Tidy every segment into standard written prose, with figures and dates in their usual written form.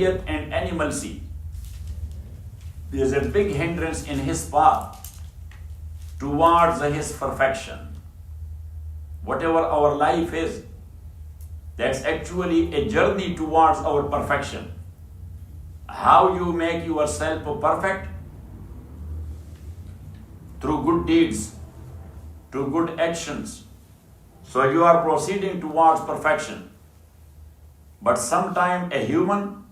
and animalcy is a big hindrance in his path towards his perfection. Whatever our life is, that's actually a journey towards our perfection. How you make yourself perfect? Through good deeds, through good actions. So you are proceeding towards perfection. But sometimes a human,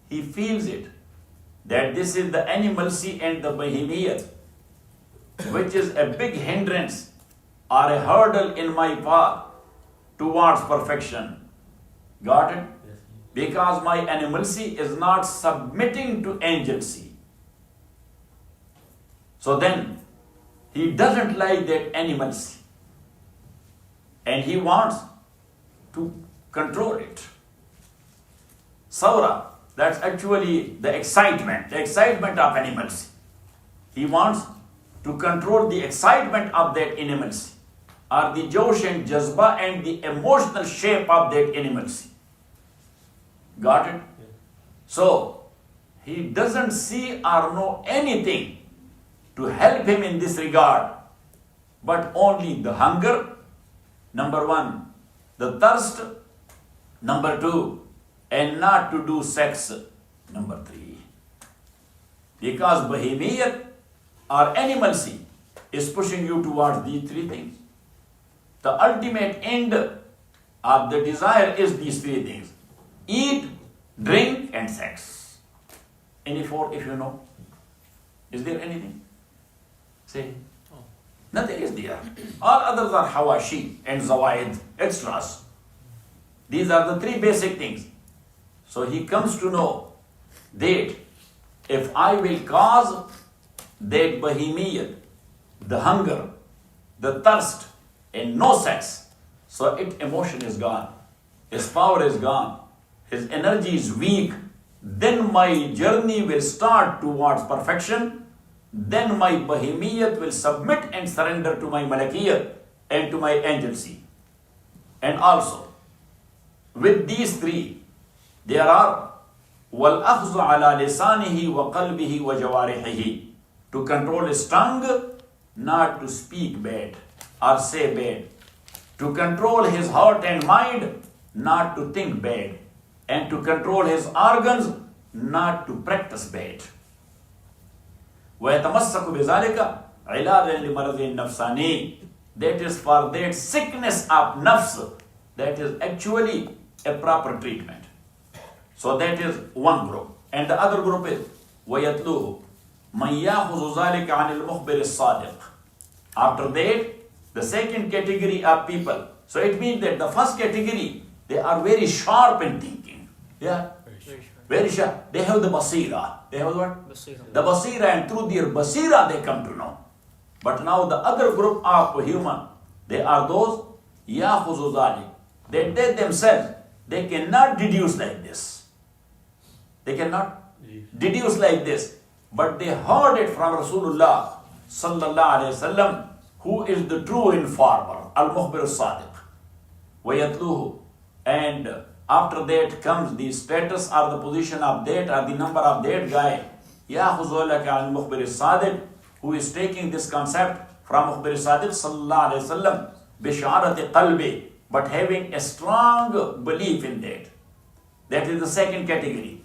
he feels it, that this is the animalcy and the bahimiyat, which is a big hindrance or a hurdle in my path towards perfection. Got it? Yes. Because my animalcy is not submitting to angelcy. So then, he doesn't like that animalcy. And he wants to control it. Seerah, that's actually the excitement of animals. He wants to control the excitement of that animals, or the josh and jazba and the emotional shape of that animals. Got it? Yeah. So, he doesn't see or know anything to help him in this regard, but only the hunger, number one, the thirst, number two, and not to do sex, number three. Because bahimiyat or animalcy is pushing you towards these three things. The ultimate end of the desire is these three things: eat, drink, and sex. Any four, if you know? Is there anything? Say. Nothing is there. All others are hawashi and zawaid, extras. These are the three basic things. So he comes to know that if I will cause that bahimiyat, the hunger, the thirst, and no sex, so its emotion is gone, his power is gone, his energy is weak, then my journey will start towards perfection, then my bahimiyat will submit and surrender to my malakiyat and to my angelcy. And also, with these three, there are وَالْأَخْذُ عَلَى لِسَانِهِ وَقَلْبِهِ وَجَوَارِحِهِ, to control his tongue, not to speak bad or say bad. To control his heart and mind, not to think bad. And to control his organs, not to practice bad. وَيَتَمَسَّكُ بِذَلِكَ عِلَاجًا لِمَرَضٍ نَفْسَانِي, that is for that sickness of nafs, that is actually a proper treatment. So that is one group. And the other group is وَيَتْلُوهُ مَنْ يَأْخُذُ ذَلِكَ عَنِ الْمُخْبِرِ الصَّادِقِ. After that, the second category of people. So it means that the first category, they are very sharp in thinking. Yeah? Very sharp. They have the basira. They have what? Basira. The basira, and through their basira they come to know. But now the other group of human, they are those يَأْخُذُ ذَلِكَ, that they themselves, they cannot deduce like this. They cannot deduce like this. But they heard it from Rasulullah sallallahu alayhi wasallam, who is the true informer, al-mukhbir al-sadiq. وَيَتْلُوهُ, and after that comes the status or the position of that or the number of that guy, يَأْخُذُ لَكَ عَنِ الْمُخْبِرِ الصَّادِقِ, who is taking this concept from mukhbir al-sadiq sallallahu alayhi wasallam, بِشَعَرَةِ قَلْبِ, but having a strong belief in that. That is the second category.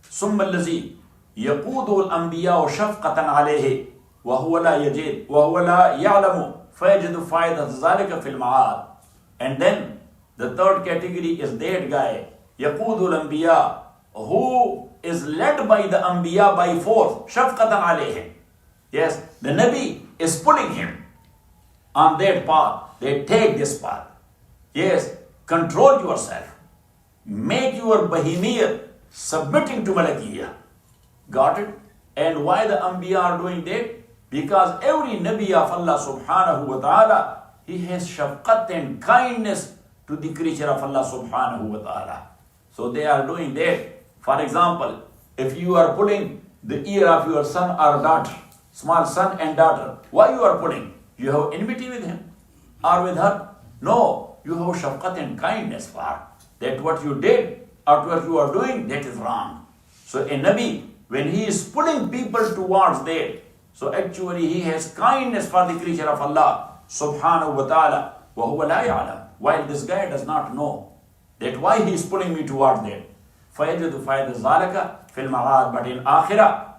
ثُمَّ الَّذِي يَقُودُ الْأَنْبِيَاءُ شَفْقَةً عَلَيْهِ وَهُوَ لَا يَجِدُ وَهُوَ لَا يَعْلَمُ فَيَجِدُ فَائِدَةَ ذَلِكَ فِي الْمَعَادِ. And then the third category is that guy, يَقُودُ الْأَنْبِيَاءُ, who is led by the Anbiya by force, شَفْقَةً عَلَيْهِ. Yes, the Nabi is pulling him on that path. They take this path. Yes, control yourself. Make your bahimiyat submitting to malakiyah. Got it? And why the Anbiya are doing that? Because every Nabi of Allah subhanahu wa ta'ala, he has shafqat and kindness to the creature of Allah subhanahu wa ta'ala. So they are doing that. For example, if you are pulling the ear of your son or daughter, small son and daughter, why you are pulling? You have enmity with him or with her? No, you have shafqat and kindness for her. That what you did or what you are doing, that is wrong. So a Nabi, when he is pulling people towards there, so actually he has kindness for the creature of Allah subhanahu wa ta'ala. وَهُوَ لَا يَعْلَمُ. While this guy does not know that why he is pulling me towards there. فَيَجِدُ فَيَدَ ذَلَكَ فِي الْمَعَادِ. But in Akhirah,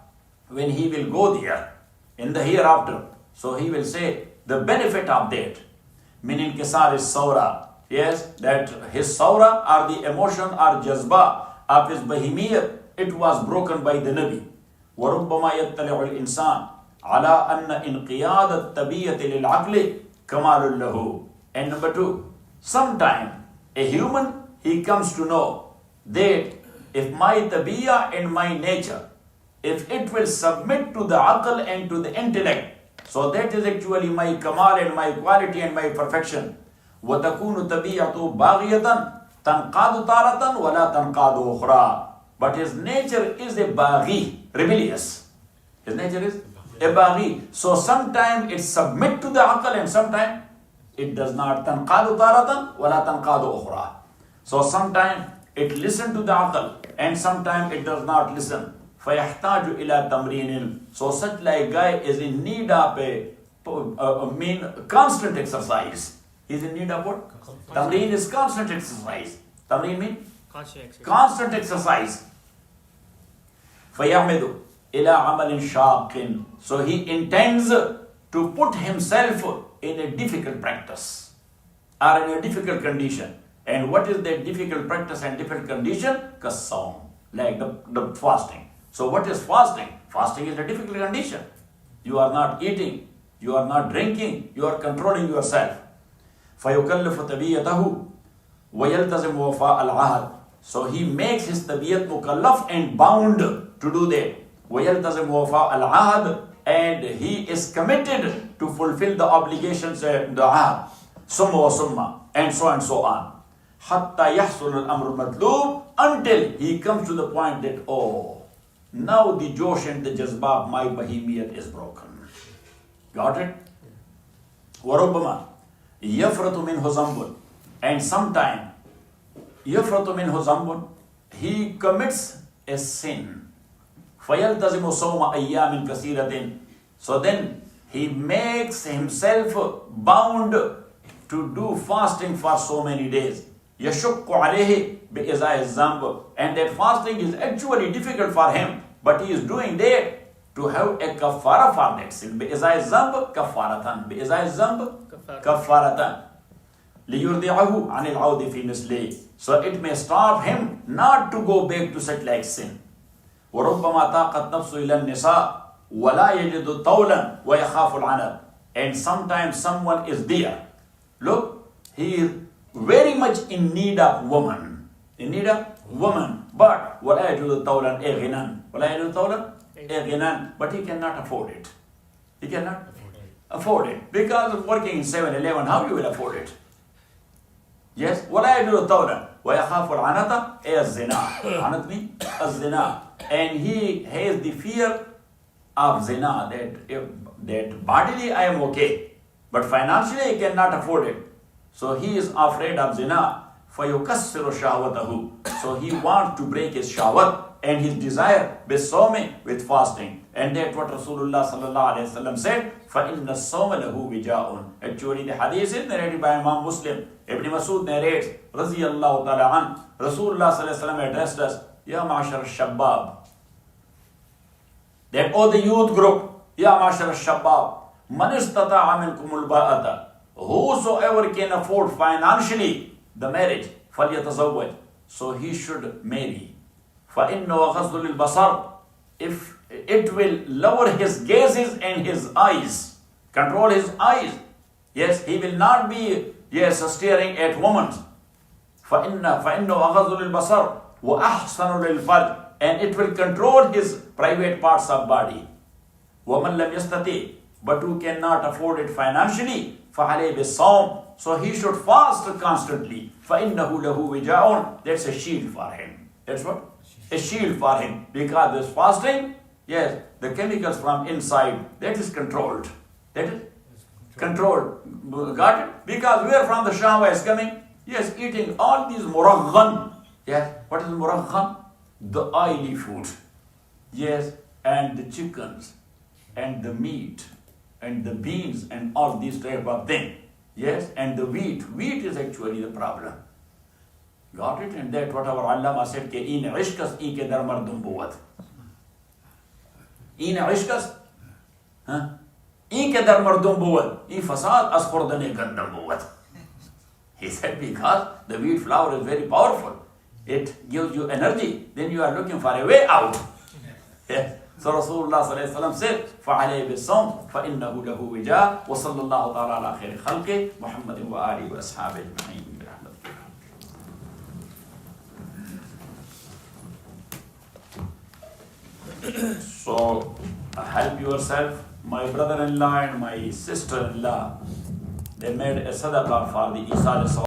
when he will go there, in the hereafter, so he will say the benefit of that. Min inkisar is sawra. Yes, that his sawra or the emotion or jazba of his bahimiyat, it was broken by the Nabi. وَرُبَّمَا يَتَّلِعُ الْإِنسان عَلَىٰ أَنَّ إِنْقِيَادَ التَّبِيَّةِ لِلْعَقْلِ كَمَالٌ لَهُ. And number two, sometime a human, he comes to know that if my tabiyya and my nature, if it will submit to the aql and to the intellect, so that is actually my kamal and my quality and my perfection. وَتَكُونُ تَبِيَّةُ بَاغِيَةً تَنْقَادُ تَارَةً وَلَا تَنْقَادُ أُخْرَى. But his nature is a baghi, rebellious. His nature is a baghi. So sometimes it submit to the aql and sometimes it does not. تَنْقَادُ تَارَةً وَلَا تَنْقَادُ أُخْرَى. So sometimes it listen to the aql and sometimes it does not listen. فَيَحْتَاجُ إِلَى تَمْرِينٍ. So such like guy is in need of a constant exercise. He is in need of what? Tamreen is constant exercise. Tamreen means? Constant exercise. فَيَعْمِدُ إِلَى عَمَلٍ شَاقٍ. So he intends to put himself in a difficult practice or in a difficult condition. And what is that difficult practice and difficult condition? Kasawm, like the fasting. So what is fasting? Fasting is a difficult condition. You are not eating, you are not drinking, you are controlling yourself. فَيُكَلِّفُ تَبِيَّتَهُ وَيَلْتَزِمُ وَفَاءَ الْعَهْدِ. So he makes his tabiyat mukallaf and bound to do that. وَيَلْتَزِمُ وَفَاءَ الْعَهْدِ. And he is committed to fulfill the obligations and the ahd. Summa wa summa. And so on. حَتَّى يَحْصُلُ الْأَمْرُ الْمَطْلُوبِ. Until he comes to the point that, oh, now the josh and the jazba of my bahimiyat is broken. Got it? وَرُبَّمَا يَفْرَطُ مِنْهُ ذَنْبٌ. And sometime, يَفْرَطُ مِنْهُ ذَنْبٌ, he commits a sin. فَيَلْتَزِمُ صَوْمَ أَيَّامٍ كَثِيرَةٍ. So then he makes himself bound to do fasting for so many days. يَشُقُّ عَلَيْهِ بِإِزَاءِ الذَّنْبِ. And that fasting is actually difficult for him, but he is doing that to have a kafara for that sin. بِإِزَاءِ الذَّنْبِ كَفَارَةً. بِإِزَاءِ الذَّنْبِ كَفَارَةً. لِيُرْضِعَهُ عَنِ الْعَوْدِ فِي مِثْلِهِ. So it may stop him not to go back to such like sin. وَرُبَّمَا طَاقَتْ نَفْسُ إِلَى النِّسَاءِ وَلَا يَجِدُ طَوْلًا وَيَخَافُ الْعَنَبِ. And sometimes someone is there. Look, he is very much in need of woman. In need of woman. But وَلَا يَجِدُ طَوْلًا إِغِنًا. وَلَا يَجِدُ طَوْلًا إِغِنًا. But he cannot afford it. He cannot afford it. Because of working in 7-Eleven, how you will afford it? Yes, وَلَا يَجِدُ طَوْلًا وَيَخَافُ الْعَنَةَ الزِّنَا. Anat means الزِّنَا. And he has the fear of zina, that bodily I am okay, but financially I cannot afford it. So he is afraid of zina. فَيُكَسِّرُ شَهْوَتَهُ. So he wants to break his shahwat and his desire with fasting. And that's what Rasulullah sallallahu alayhi wa sallam said, فَإِنَّ الصَّوْمَ لَهُ وِجَاءٌ. Actually the hadith is narrated by Imam Muslim. Ibn Masud narrates, رضي الله تعالى عنه, Rasulullah sallallahu alayhi wa sallam addressed us, Ya ma'ashar al-shabbab. That, oh the youth group, Ya ma'ashar al-shabbab, man istata'a minkum al-ba'ata. Whosoever can afford financially the marriage, فَلْيَتَزَوَّجْ. So he should marry. فَإِنَّهُ غَضٌّ لِلْبَصَرِ. If it will lower his gazes and his eyes, control his eyes. Yes, he will not be staring at women. فَإِنَّهُ غَضٌّ لِلْبَصَرِ وَأَحْسَنُ لِلْفَرْجِ. And it will control his private parts of body. وَمَنْ لَمْ يَسْتَطِعْ. But who cannot afford it financially, فَعَلَيْهِ بِالصَّوْمِ. So he should fast constantly. فَإِنَّهُ لَهُ وِجَاءٌ. That's a shield for him. That's what? A shield for him. Because this fasting, yes, the chemicals from inside, that is controlled. That is controlled. Got it? Because where from the shahwa is coming? Yes, eating all these muraghan. Yes, what is muraghan? the oily food, yes, and the chickens, and the meat, and the beans, and all these type of things, yes, and the wheat. Wheat is actually the problem. Got it? And that what our Allama said, ke in ishkas in ke dar mardum buwat. In ishkas, in ke dar mardum buwat. In fasad as khordane gandam buwat. He said because the wheat flour is very powerful. It gives you energy. Then you are looking for a way out. Yes. So Rasulullah sallallahu alaihi wasallam said, فَعَلَيْهِ بِالصَّوْمِ فَإِنَّهُ لَهُ وِجَاءٌ وَصَلَّى اللَّهُ تَعَالَى عَلَى خَيْرِ خَلْقِهِ مُحَمَّدٍ وَآلِهِ وَأَصْحَابِهِ أَجْمَعِينَ. So help yourself. My brother-in-law and my sister-in-law, they made a sadaqah for the Isal